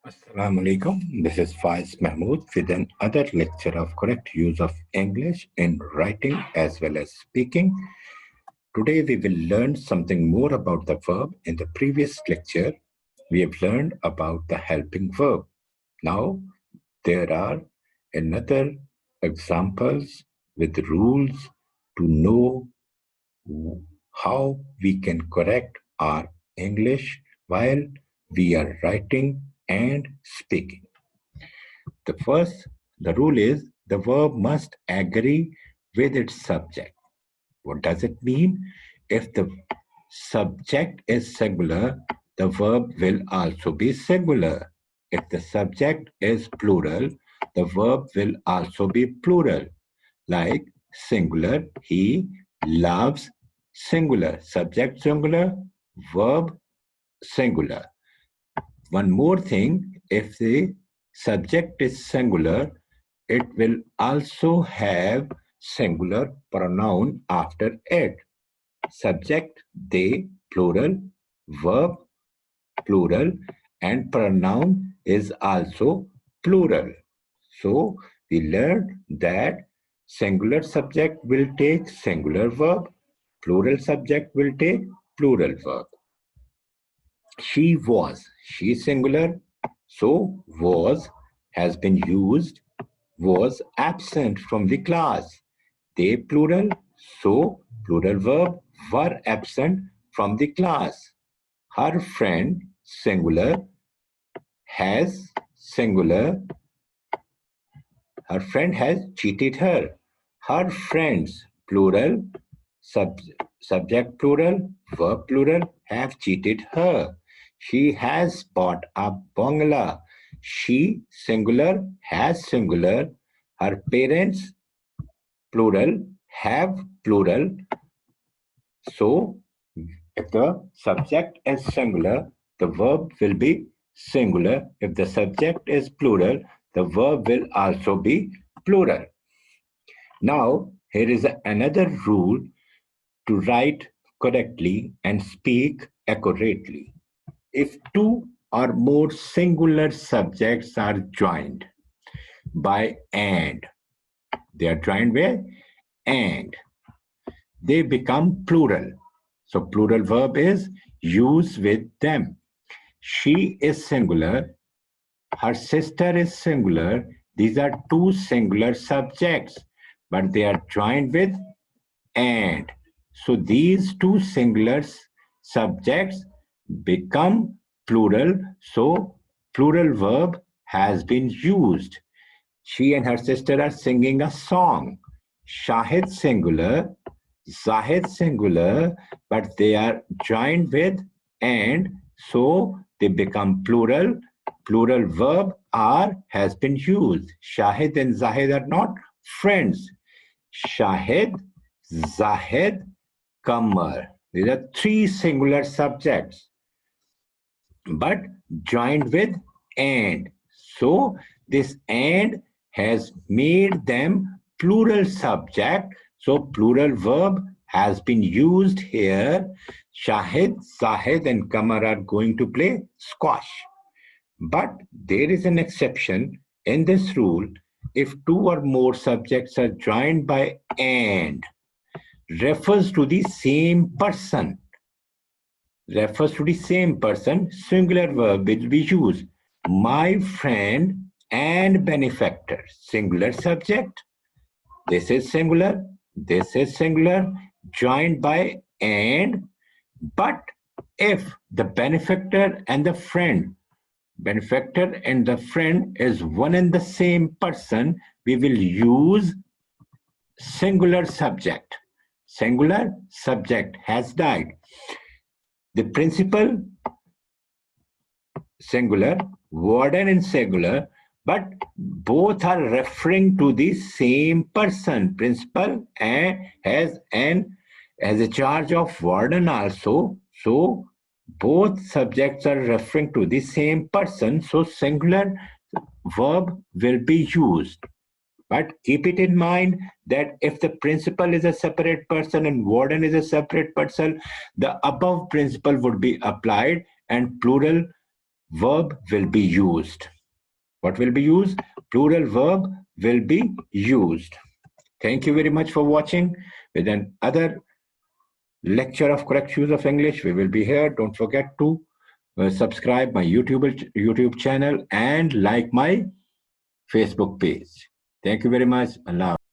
Assalamu alaikum. This is Faiz Mahmood with another lecture of correct use of English in writing as well as speaking. Today we will learn something more about the verb. In the previous lecture, we have learned about the helping verb. Now there are another examples with rules to know how we can correct our English while we are writing and speaking. The rule is the verb must agree with its subject. What does it mean? If the subject is singular, the verb will also be singular. If the subject is plural, the verb will also be plural. Like singular, he loves, singular, subject singular, verb singular. One more thing, if the subject is singular, it will also have singular pronoun after it. Subject, they, plural, verb, plural, and pronoun is also plural. So we learned that singular subject will take singular verb, plural subject will take plural verb. She was, she singular, so was has been used, was absent from the class. They plural, so plural verb were absent from the class. Her friend singular has singular, her friend has cheated her. Her friends plural, sub, subject plural, verb plural have cheated her. She has bought a bungalow. She singular has singular. Her parents plural have plural. So if the subject is singular, the verb will be singular. If the subject is plural, the verb will also be plural. Now, here is another rule to write correctly and speak accurately. If two or more singular subjects are joined by and, they are joined by and, they become plural. So plural verb is use with them. She is singular, her sister is singular. These are two singular subjects, but they are joined with and. So these two singular subjects become plural. So plural verb has been used. She and her sister are singing a song. Shahid singular, Zahid singular, but they are joined with and, so they become plural. Plural verb are has been used. Shahid and Zahid are not friends. Shahid, Zahid, Kamar. These are three singular subjects, but joined with and. So this and has made them plural subject. So plural verb has been used here. Shahid, Zahid, and Kamar are going to play squash. But there is an exception in this rule. If two or more subjects are joined by and, refers to the same person, singular verb will be used. My friend and benefactor, singular subject. This is singular, joined by and. But if the benefactor and the friend is one and the same person, we will use singular subject. Singular subject has died. The principal singular, warden in singular, but both are referring to the same person. Principal and has a charge of warden also. So both subjects are referring to the same person. So singular verb will be used. But keep it in mind that if the principal is a separate person and warden is a separate person, the above principle would be applied and plural verb will be used. What will be used? Plural verb will be used. Thank you very much for watching. With another lecture of correct use of English, we will be here. Don't forget to subscribe my YouTube channel and like my Facebook page. Thank you very much. Allah.